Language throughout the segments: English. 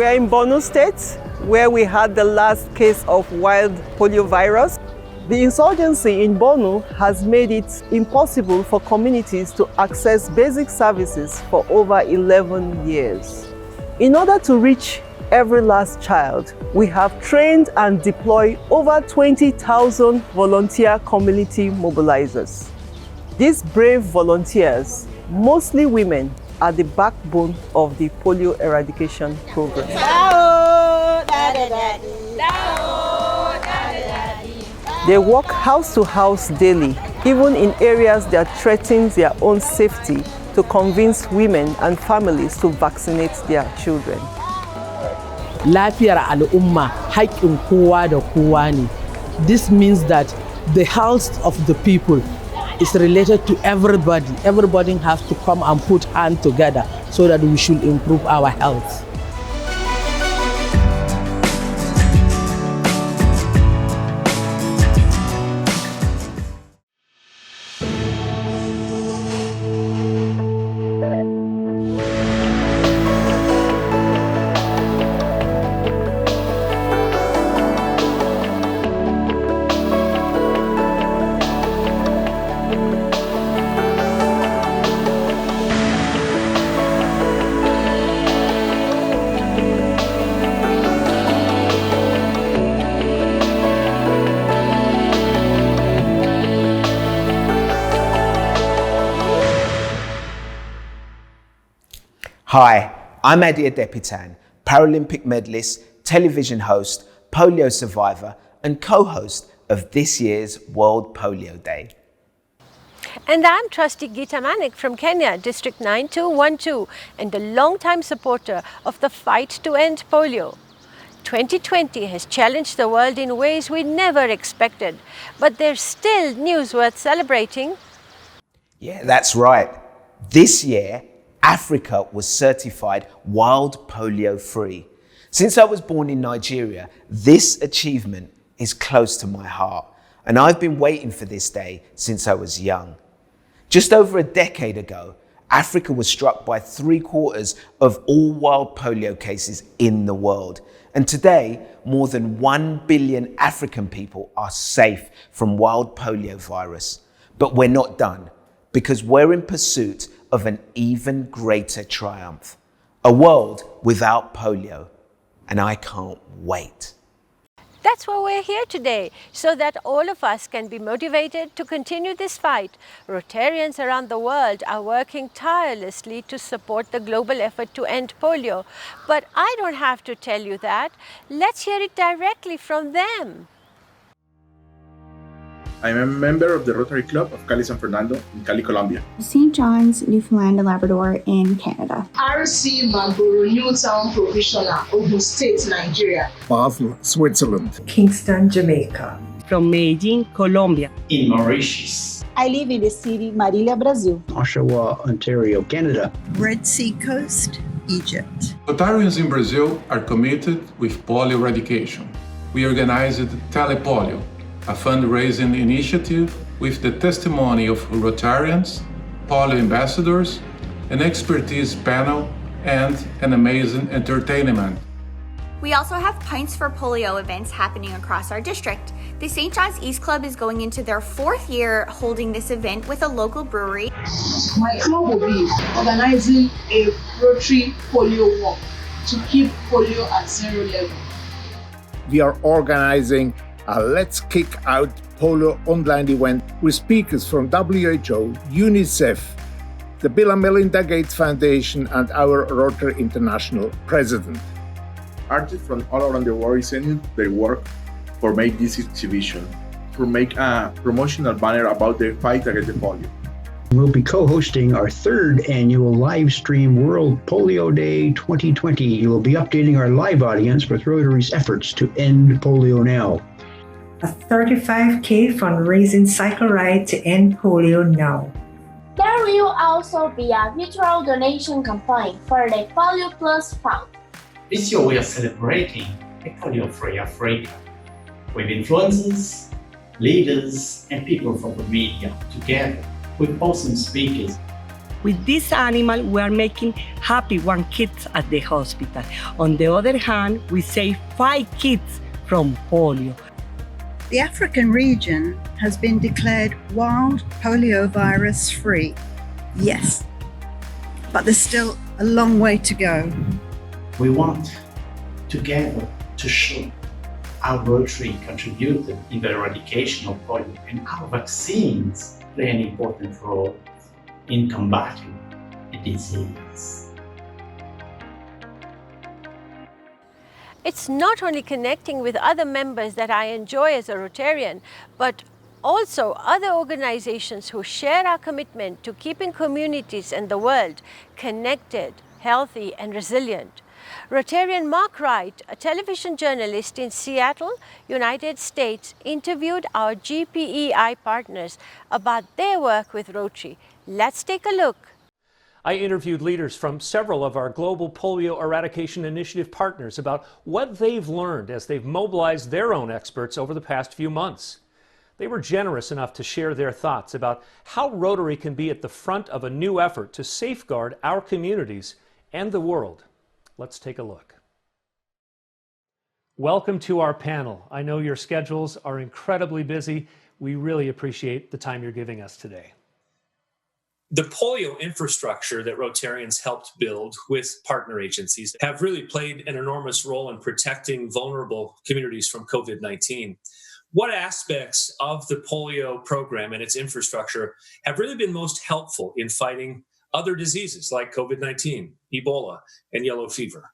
We're in Borno State, where we had the last case of wild polio virus. The insurgency in Borno has made it impossible for communities to access basic services for over 11 years. In order to reach every last child, we have trained and deployed over 20,000 volunteer community mobilizers. These brave volunteers, mostly women, are the backbone of the polio eradication program. They walk house to house daily, even in areas that threaten their own safety, to convince women and families to vaccinate their children. Lafiyar al'umma haƙƙin kowa da kowa ne. This means that the health of the people is related to everybody. Everybody has to come and put hands together so that we should improve our health. Hi, I'm Adia Depitan, Paralympic medalist, television host, polio survivor, and co-host of this year's World Polio Day. And I'm Trustee Geeta Manik from Kenya, District 9212, and a long-time supporter of the fight to end polio. 2020 has challenged the world in ways we never expected, but there's still news worth celebrating. Yeah, that's right. This year, Africa was certified wild polio free. Since I was born in Nigeria, this achievement is close to my heart, and I've been waiting for this day since I was young. Just over a decade ago, Africa was struck by 3/4 of all wild polio cases in the world. And today, more than 1 billion African people are safe from wild polio virus. But we're not done, because we're in pursuit of an even greater triumph, a world without polio, and I can't wait. That's why we're here today, so that all of us can be motivated to continue this fight. Rotarians around the world are working tirelessly to support the global effort to end polio. But I don't have to tell you that. Let's hear it directly from them. I'm a member of the Rotary Club of Cali San Fernando in Cali, Colombia. St. John's, Newfoundland and Labrador in Canada. RC Magboro Newtown Provisional, Ogun State, Nigeria. Basel, Switzerland. Kingston, Jamaica. From Medellin, Colombia. In Mauritius. I live in the city Marília, Brazil. Oshawa, Ontario, Canada. Red Sea Coast, Egypt. Rotarians in Brazil are committed with polio eradication. We organized Telepolio, a fundraising initiative with the testimony of Rotarians, polio ambassadors, an expertise panel, and an amazing entertainment. We also have Pints for Polio events happening across our district. The St. John's East Club is going into their 4th year holding this event with a local brewery. My club will be organizing a Rotary polio walk to keep polio at 0 level. We are organizing a Let's Kick Out Polio online event with speakers from WHO, UNICEF, the Bill and Melinda Gates Foundation, and our Rotary International President. Artists from all around the world sending their work for make this exhibition, to make a promotional banner about the fight against the polio. We'll be co-hosting our 3rd annual live stream World Polio Day 2020. You will be updating our live audience with Rotary's efforts to end polio now. A 35K fundraising cycle ride to end polio now. There will also be a virtual donation campaign for the Polio Plus Fund. This year we are celebrating a polio-free Africa with influencers, leaders, and people from the media together with awesome speakers. With this animal, we are making happy 1 kid at the hospital. On the other hand, we save 5 kids from polio. The African region has been declared wild poliovirus free. Yes, but there's still a long way to go. We want together to show how Rotary contributed in the eradication of polio and how vaccines play an important role in combating the disease. It's not only connecting with other members that I enjoy as a Rotarian, but also other organizations who share our commitment to keeping communities and the world connected, healthy, and resilient. Rotarian Mark Wright, a television journalist in Seattle, United States, interviewed our GPEI partners about their work with Rotary. Let's take a look. I interviewed leaders from several of our global polio eradication initiative partners about what they've learned as they've mobilized their own experts over the past few months. They were generous enough to share their thoughts about how Rotary can be at the front of a new effort to safeguard our communities and the world. Let's take a look. Welcome to our panel. I know your schedules are incredibly busy. We really appreciate the time you're giving us today. The polio infrastructure that Rotarians helped build with partner agencies have really played an enormous role in protecting vulnerable communities from COVID-19. What aspects of the polio program and its infrastructure have really been most helpful in fighting other diseases like COVID-19, Ebola, and yellow fever?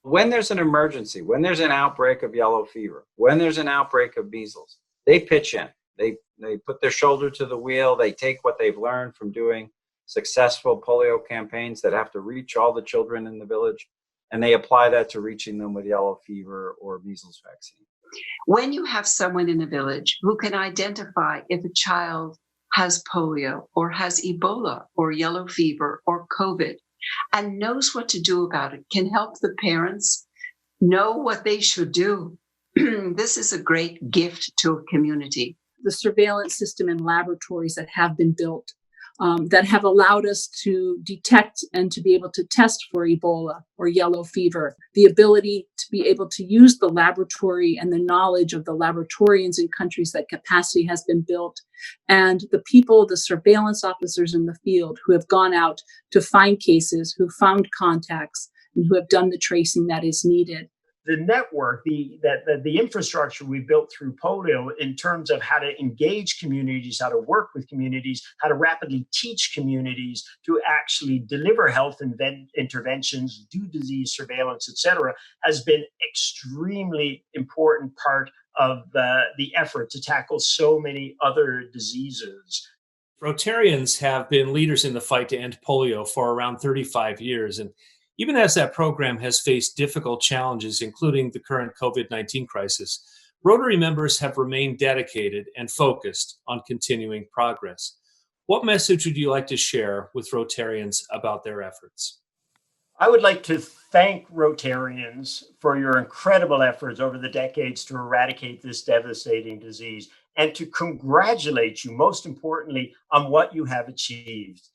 When there's an emergency, when there's an outbreak of yellow fever, when there's an outbreak of measles, they pitch in. They put their shoulder to the wheel. They take what they've learned from doing successful polio campaigns that have to reach all the children in the village, and they apply that to reaching them with yellow fever or measles vaccine. When you have someone in a village who can identify if a child has polio or has Ebola or yellow fever or COVID and knows what to do about it, can help the parents know what they should do, this is a great gift to a community. The surveillance system and laboratories that have been built that have allowed us to detect and to be able to test for Ebola or yellow fever, the ability to be able to use the laboratory and the knowledge of the laboratorians in countries that capacity has been built, and the people, the surveillance officers in the field who have gone out to find cases, who found contacts, and who have done the tracing that is needed. The network, the infrastructure we built through polio in terms of how to engage communities, how to work with communities, how to rapidly teach communities to actually deliver health interventions, do disease surveillance, etc., has been extremely important part of the effort to tackle so many other diseases. Rotarians have been leaders in the fight to end polio for around 35 years. And even as that program has faced difficult challenges, including the current COVID-19 crisis, Rotary members have remained dedicated and focused on continuing progress. What message would you like to share with Rotarians about their efforts? I would like to thank Rotarians for your incredible efforts over the decades to eradicate this devastating disease, and to congratulate you, most importantly, on what you have achieved.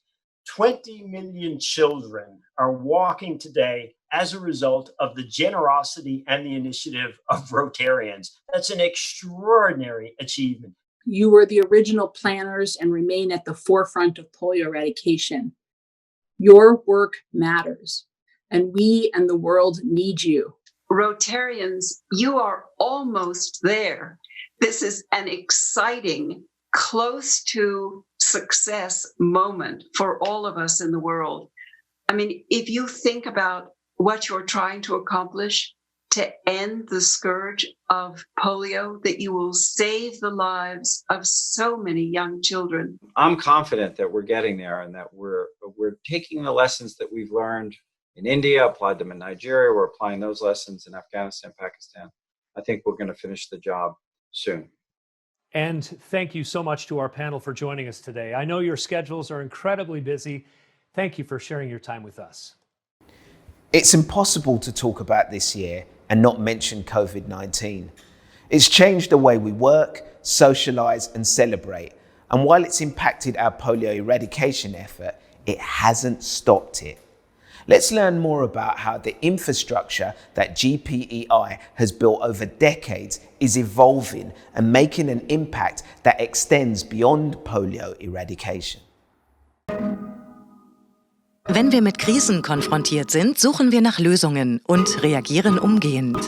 20 million children are walking today as a result of the generosity and the initiative of Rotarians. That's an extraordinary achievement. You were the original planners and remain at the forefront of polio eradication. Your work matters, and we and the world need you. Rotarians, you are almost there. This is an exciting, close to success moment for all of us in the world. I mean, if you think about what you're trying to accomplish, to end the scourge of polio, that you will save the lives of so many young children. I'm confident that we're getting there, and that we're taking the lessons that we've learned in India, applied them in Nigeria, we're applying those lessons in Afghanistan, Pakistan. I think we're going to finish the job soon. And thank you so much to our panel for joining us today. I know your schedules are incredibly busy. Thank you for sharing your time with us. It's impossible to talk about this year and not mention COVID-19. It's changed the way we work, socialize, and celebrate. And while it's impacted our polio eradication effort, it hasn't stopped it. Let's learn more about how the infrastructure that GPEI has built over decades is evolving and making an impact that extends beyond polio eradication. Wenn wir mit Krisen konfrontiert sind, suchen wir nach Lösungen und reagieren umgehend.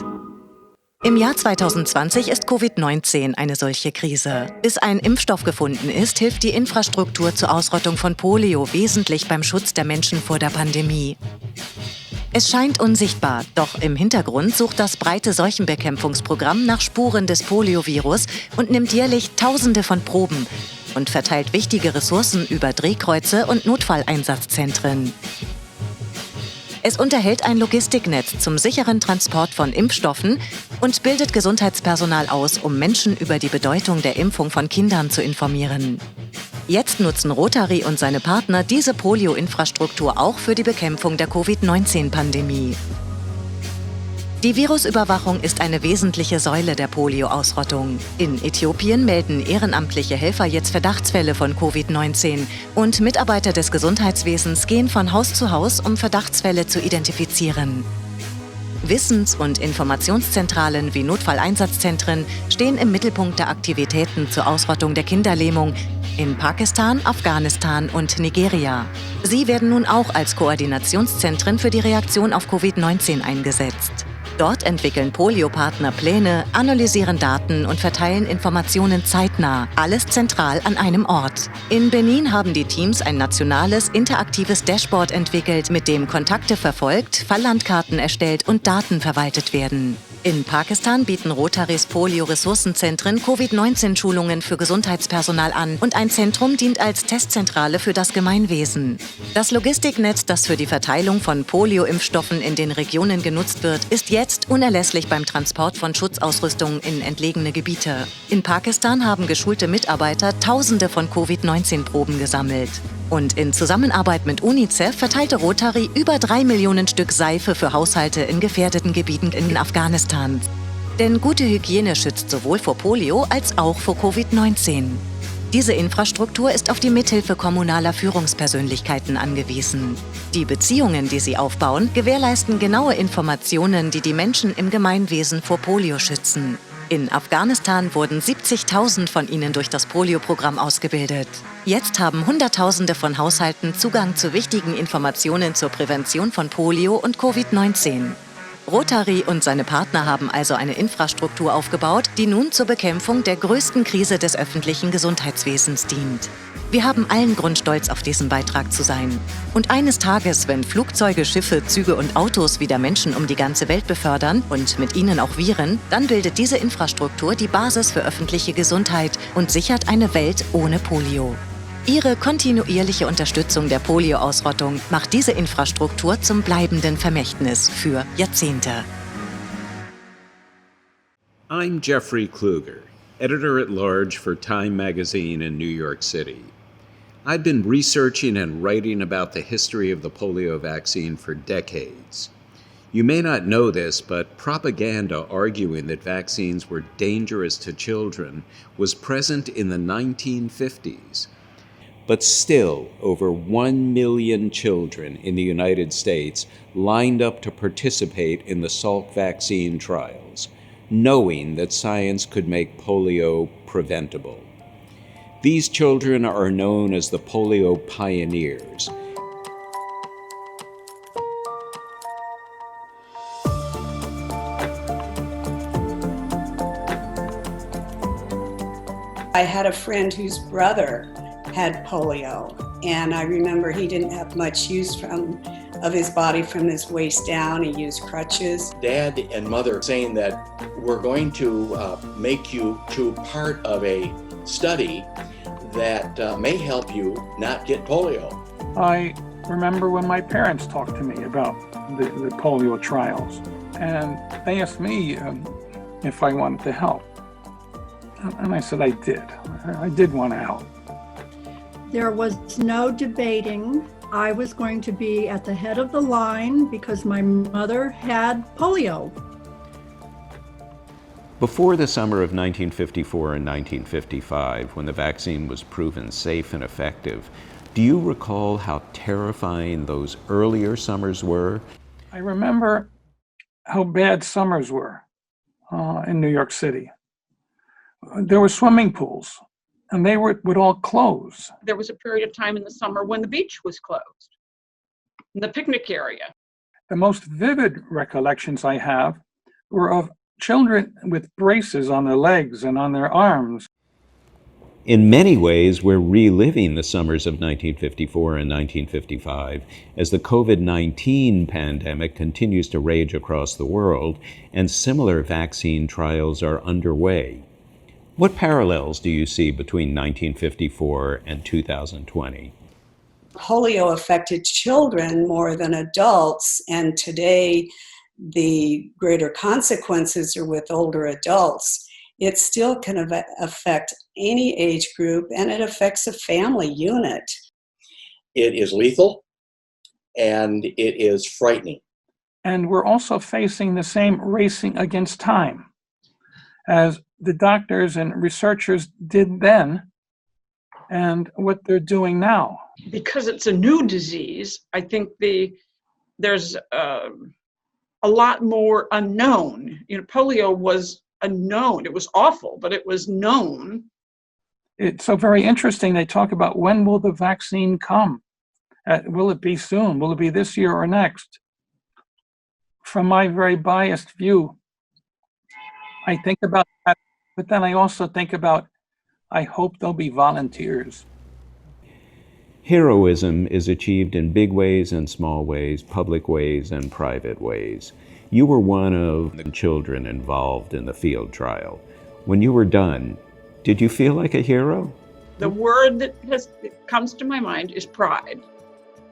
Im Jahr 2020 ist Covid-19 eine solche Krise. Bis ein Impfstoff gefunden ist, hilft die Infrastruktur zur Ausrottung von Polio wesentlich beim Schutz der Menschen vor der Pandemie. Es scheint unsichtbar, doch im Hintergrund sucht das breite Seuchenbekämpfungsprogramm nach Spuren des Poliovirus und nimmt jährlich Tausende von Proben und verteilt wichtige Ressourcen über Drehkreuze und Notfalleinsatzzentren. Es unterhält ein Logistiknetz zum sicheren Transport von Impfstoffen und bildet Gesundheitspersonal aus, um Menschen über die Bedeutung der Impfung von Kindern zu informieren. Jetzt nutzen Rotary und seine Partner diese Polio-Infrastruktur auch für die Bekämpfung der Covid-19-Pandemie. Die Virusüberwachung ist eine wesentliche Säule der Polio-Ausrottung. In Äthiopien melden ehrenamtliche Helfer jetzt Verdachtsfälle von Covid-19 und Mitarbeiter des Gesundheitswesens gehen von Haus zu Haus, um Verdachtsfälle zu identifizieren. Wissens- und Informationszentralen wie Notfalleinsatzzentren stehen im Mittelpunkt der Aktivitäten zur Ausrottung der Kinderlähmung in Pakistan, Afghanistan und Nigeria. Sie werden nun auch als Koordinationszentren für die Reaktion auf Covid-19 eingesetzt. Dort entwickeln Polio-Partner Pläne, analysieren Daten und verteilen Informationen zeitnah, alles zentral an einem Ort. In Benin haben die Teams ein nationales, interaktives Dashboard entwickelt, mit dem Kontakte verfolgt, Falllandkarten erstellt und Daten verwaltet werden. In Pakistan bieten Rotarys Polio-Ressourcenzentren Covid-19-Schulungen für Gesundheitspersonal an und ein Zentrum dient als Testzentrale für das Gemeinwesen. Das Logistiknetz, das für die Verteilung von Polio-Impfstoffen in den Regionen genutzt wird, ist jetzt unerlässlich beim Transport von Schutzausrüstung in entlegene Gebiete. In Pakistan haben geschulte Mitarbeiter Tausende von Covid-19-Proben gesammelt. Und in Zusammenarbeit mit UNICEF verteilte Rotary über 3 Millionen Stück Seife für Haushalte in gefährdeten Gebieten in Afghanistan. Denn gute Hygiene schützt sowohl vor Polio als auch vor Covid-19. Diese Infrastruktur ist auf die Mithilfe kommunaler Führungspersönlichkeiten angewiesen. Die Beziehungen, die sie aufbauen, gewährleisten genaue Informationen, die die Menschen im Gemeinwesen vor Polio schützen. In Afghanistan wurden 70.000 von ihnen durch das Polio-Programm ausgebildet. Jetzt haben Hunderttausende von Haushalten Zugang zu wichtigen Informationen zur Prävention von Polio und Covid-19. Rotary und seine Partner haben also eine Infrastruktur aufgebaut, die nun zur Bekämpfung der größten Krise des öffentlichen Gesundheitswesens dient. Wir haben allen Grund, stolz auf diesen Beitrag zu sein. Und eines Tages, wenn Flugzeuge, Schiffe, Züge und Autos wieder Menschen um die ganze Welt befördern und mit ihnen auch Viren, dann bildet diese Infrastruktur die Basis für öffentliche Gesundheit und sichert eine Welt ohne Polio. Ihre kontinuierliche Unterstützung der Polio-Ausrottung macht diese Infrastruktur zum bleibenden Vermächtnis für Jahrzehnte. I'm Jeffrey Kluger, editor-at-large for Time magazine in New York City. I've been researching and writing about the history of the polio vaccine for decades. You may not know this, but propaganda arguing that vaccines were dangerous to children was present in the 1950s. But still, over 1 million children in the United States lined up to participate in the Salk vaccine trials, knowing that science could make polio preventable. These children are known as the polio pioneers. I had a friend whose brother had polio, and I remember he didn't have much use of his body from his waist down. He used crutches. Dad and mother saying that we're going to make you to part of a study that may help you not get polio. I remember when my parents talked to me about the polio trials, and they asked me if I wanted to help. And I said I did. I did want to help. There was no debating. I was going to be at the head of the line because my mother had polio. Before the summer of 1954 and 1955, when the vaccine was proven safe and effective, Do you recall how terrifying those earlier summers were? I remember how bad summers were in New York City. There were swimming pools, and they would all close. There was a period of time in the summer when the beach was closed, in the picnic area. The most vivid recollections I have were of children with braces on their legs and on their arms. In many ways, we're reliving the summers of 1954 and 1955 as the COVID-19 pandemic continues to rage across the world and similar vaccine trials are underway. What parallels do you see between 1954 and 2020? Polio affected children more than adults, and today the greater consequences are with older adults. It still can affect any age group, and it affects a family unit. It is lethal, and it is frightening. And we're also facing the same racing against time as the doctors and researchers did then and what they're doing now. Because it's a new disease, I think there's a lot more unknown. Polio was unknown. It was awful, but it was known. It's so very interesting. They talk about when will the vaccine come? Will it be soon? Will it be this year or next? From my very biased view, I think about that, but then I also think about, I hope there'll be volunteers. Heroism is achieved in big ways and small ways, public ways and private ways. You were one of the children involved in the field trial. When you were done, did you feel like a hero? The word that comes to my mind is pride.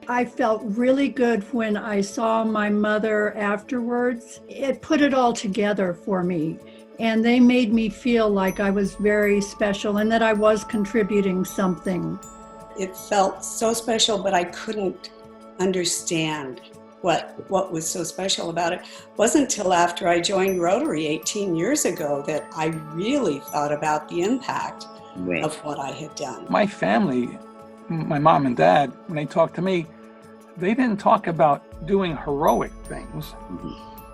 I felt really good when I saw my mother afterwards. It put it all together for me, and they made me feel like I was very special and that I was contributing something. It felt so special, but I couldn't understand what was so special about it. It wasn't until after I joined Rotary 18 years ago that I really thought about the impact of what I had done. My family, my mom and dad, when they talked to me, they didn't talk about doing heroic things.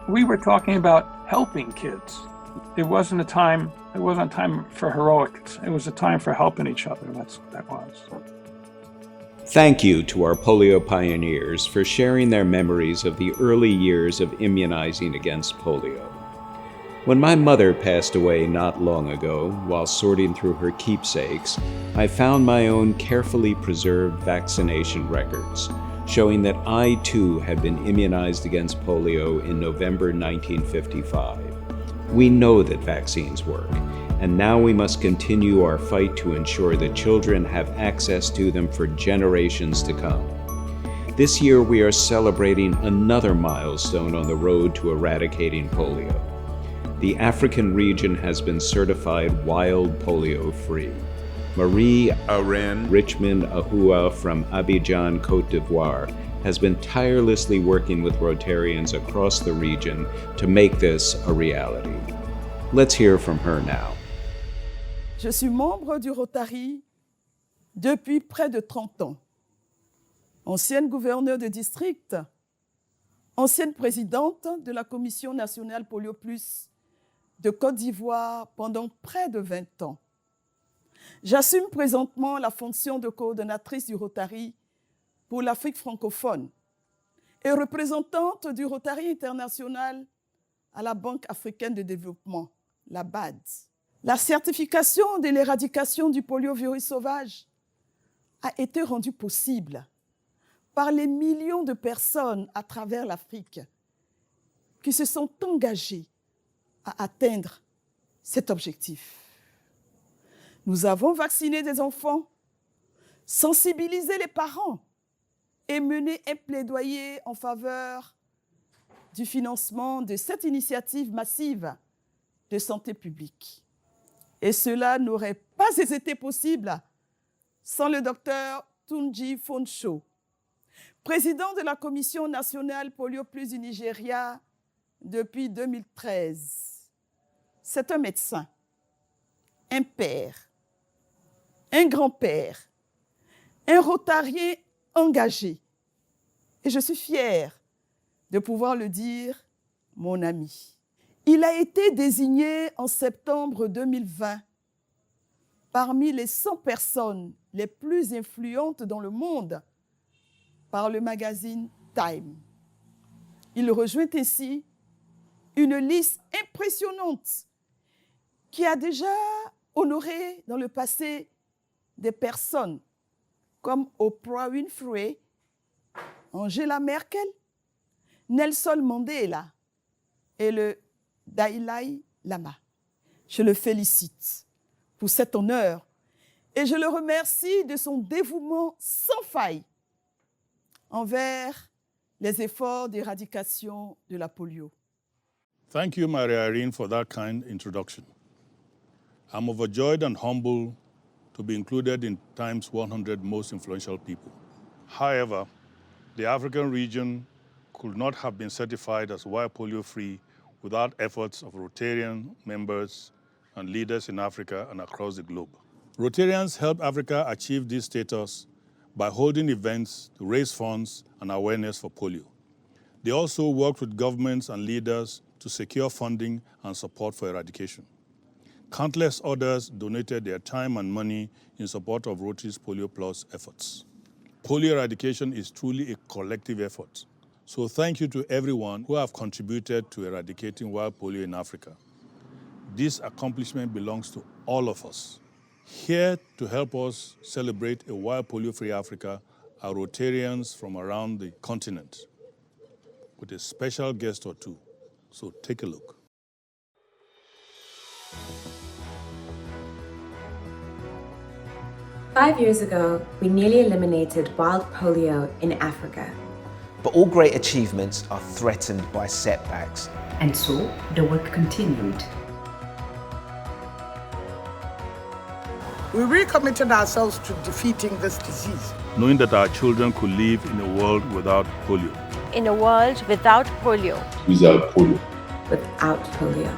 We were talking about helping kids. It wasn't a time for heroics. It was a time for helping each other. That's what that was. Thank you to our polio pioneers for sharing their memories of the early years of immunizing against polio. When my mother passed away not long ago, while sorting through her keepsakes, I found my own carefully preserved vaccination records, showing that I too had been immunized against polio in November 1955. We know that vaccines work, and now we must continue our fight to ensure that children have access to them for generations to come. This year we are celebrating another milestone on the road to eradicating polio. The African region has been certified wild polio-free. Marie Arène Richmond Ahua from Abidjan, Côte d'Ivoire, has been tirelessly working with Rotarians across the region to make this a reality. Let's hear from her now. Je suis membre du Rotary depuis près de 30 ans. Ancienne gouverneure de district, ancienne présidente de la Commission nationale Polio Plus de Côte d'Ivoire pendant près de 20 ans. J'assume présentement la fonction de coordonnatrice du Rotary pour l'Afrique francophone et représentante du Rotary international à la Banque africaine de développement, la BAD. La certification de l'éradication du poliovirus sauvage a été rendue possible par les millions de personnes à travers l'Afrique qui se sont engagées à atteindre cet objectif. Nous avons vacciné des enfants, sensibilisé les parents et mené un plaidoyer en faveur du financement de cette initiative massive de santé publique. Et cela n'aurait pas été possible sans le docteur Tunji Fonsho, président de la Commission nationale Polio Plus du Nigeria depuis 2013. C'est un médecin, un père, un grand-père, un Rotarien engagé. Et je suis fière de pouvoir le dire, mon ami. Il a été désigné en septembre 2020 parmi les 100 personnes les plus influentes dans le monde par le magazine Time. Il rejoint ainsi une liste impressionnante qui a déjà honoré dans le passé des personnes comme Oprah Winfrey, Angela Merkel, Nelson Mandela et le Dalai Lama. Je le félicite pour cet honneur et je le remercie de son dévouement sans faille envers les efforts d'éradication de la polio. Thank you, Maria Irene, for that kind introduction. I'm overjoyed and humbled to be included in Time's 100 most influential people. However, the African region could not have been certified as wild polio-free without efforts of Rotarian members and leaders in Africa and across the globe. Rotarians help Africa achieve this status by holding events to raise funds and awareness for polio. They also work with governments and leaders to secure funding and support for eradication. Countless others donated their time and money in support of Rotary's Polio Plus efforts. Polio eradication is truly a collective effort. So thank you to everyone who have contributed to eradicating wild polio in Africa. This accomplishment belongs to all of us. Here to help us celebrate a wild polio-free Africa are Rotarians from around the continent with a special guest or two. So take a look. Five years ago, we nearly eliminated wild polio in Africa. But all great achievements are threatened by setbacks. And so the work continued. We recommitted ourselves to defeating this disease, knowing that our children could live in a world without polio. In a world without polio. Without polio. Without polio.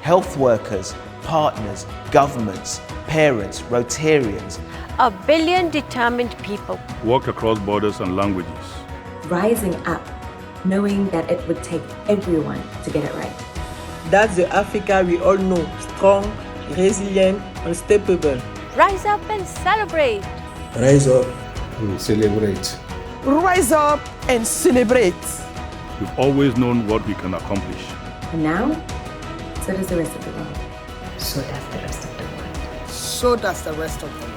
Health workers, partners, governments, parents, Rotarians. 1 billion determined people. Work across borders and languages. Rising up, knowing that it would take everyone to get it right. That's the Africa we all know, strong, resilient, unstoppable. Rise up and celebrate. Rise up and celebrate. Rise up and celebrate. We've always known what we can accomplish. And now, so does the rest of the world. So does the rest of the world. So does the rest of the world.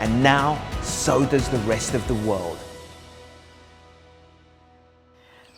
And now, so does the rest of the world.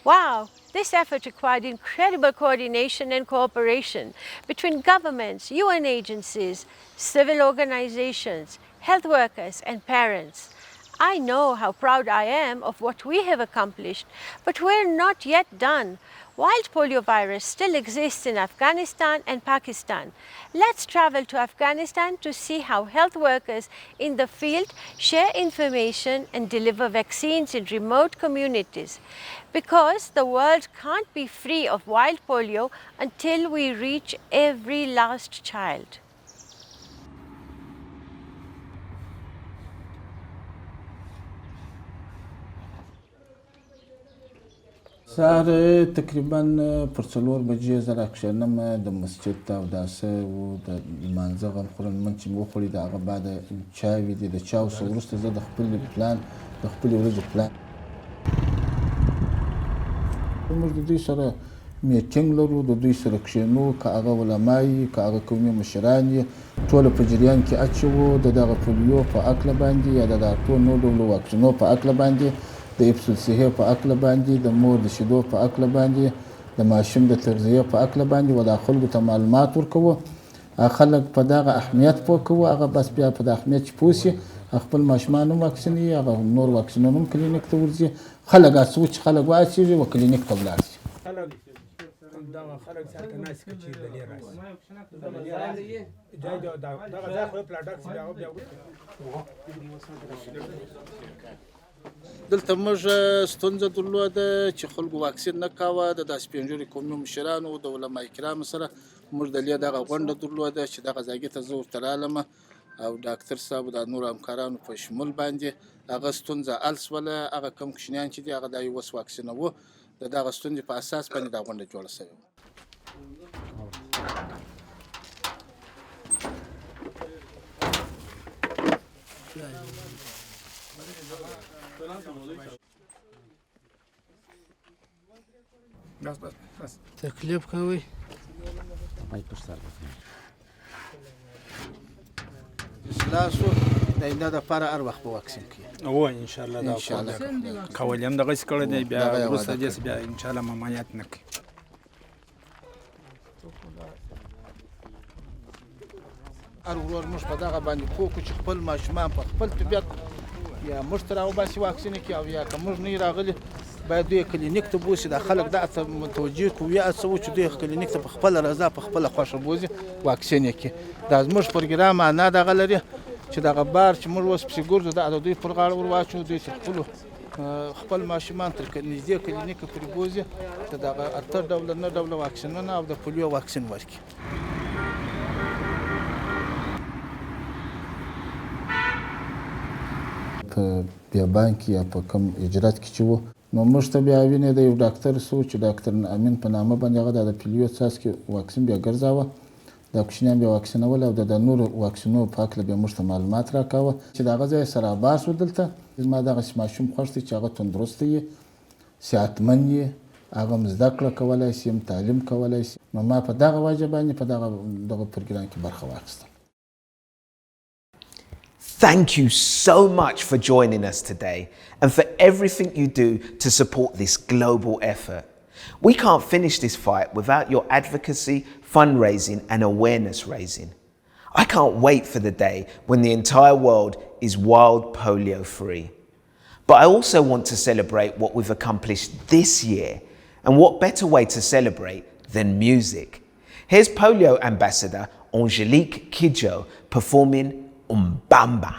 Wow, this effort required incredible coordination and cooperation between governments, UN agencies, civil organizations, health workers, and parents. I know how proud I am of what we have accomplished, but we're not yet done. Wild polio virus still exists in Afghanistan and Pakistan. Let's travel to Afghanistan to see how health workers in the field share information and deliver vaccines in remote communities. Because the world can't be free of wild polio until we reach every last child. سهار تقریبا پر 4 بجې زه راکښېنم د مسجد ته اوداسه و د لمانځه غم خورم لمونځ چې مې وخوړی د هغه بعد چاوې دي د چاو څخه وروسته زه د خپلې ورځې پلان موږ د دوی سره میټینګ لرو د دوی سره کښېنو که هغه علما یي که هغه قومي مشران یي ټوله په جریان کې اچوو د دغه پولیو په هکله باندې یا د دغه ټول نور ډولو واکسینو په هکله باندې د اپسلسیه په هکله باندې د مور د شیدو په هکله باندې د ماشوم د تغذیه په هکله باندې و د خلکو ته معلومات ورکوو خلک په دغه اهمیت پوه کوو هغه بس بیا په د اهمیت چې پوه سي خپل ماشومان هم واکسینوي هغه نور واکسینونه هم کلینیک ته ورځي خلک هڅه وکړي چې خلک واچېږي و کلینیک ته ولاړ شي دلته موږ ستونزه درلوده چې خلکو واکسین نه کاوه د داسې پنځوري قومي مشرانو د علما کرامو سره موږ د دې دغه غونډه درلوده چې دغه ځای ته زه ورته رالم او ډاکټر صاحب د نور همکارانو په شمول باندې هغه ستونزه حل شوله. هغه کم کوچنیان چې دي هغه دا اوس واکسین وو، د دغه ستونزې په اساس باندې دا غونډه جوړه شوې وه. تکلیف کوي اصلاح شو د آینده دپاره هر وخت به واکسین کوي. او انشاءالله دا کول هم دغسې کړی دی، بیا وروسته دې بیا انشاءالله ممانعت نه کوي. هر ورور موږ په دغه باندې پوه کړو چې خپل ماشومان په خپل طبیعت یا موږ ته راوباسي واکسین کړي، او یا که موږ نه یې راغلي باید دوی کلینیک ته بوسي. دا خلک دغه ته متوجه کړو، یا هڅوو چې دوی کلینیک ته په خپله رضا په خپله خوښه بوځي واکسین یې کړي. دا زموږ پروګرام معنا دغه لري چې دغه بار چې موږ اوس پسې ګرځو دا د دوی پر غاړه ور واچوو، دوی تر خپل ماشومان تر نږدې کلینیکه پورې بوځي، د دغه 8 ډوله 9 ډوله واکسینونه او د پولیو واکسین ورکړي. په بیابان کې یا په کوم اجرات کې چې وو، نو موږ ته بیا وینې د یو ډاکټر سو چې ډاکټر امین په نامه باندې هغه د پولیو څاڅکي واکسین بیا ګرځاوه، دا کوچنیان بیا واکسینول، او د نورو واکسینو په هکله بیا موږ ته معلومات راکاوه چې د هغه ځای سره باسو. دلته زما دغسې ماشوم خوښ دی چې هغه تندرسته وي، صحتمند وي، هغه هم زده کړه کولی شي، هم تعلیم کولی شي. نو ما په دغه وجه باندې په دغه پروګرام کې برخه واخیستل. Thank you so much for joining us today and for everything you do to support this global effort. We can't finish this fight without your advocacy, fundraising and awareness raising. I can't wait for the day when the entire world is wild polio free. But I also want to celebrate what we've accomplished this year, and what better way to celebrate than music. Here's polio ambassador Angelique Kidjo performing Umbamba.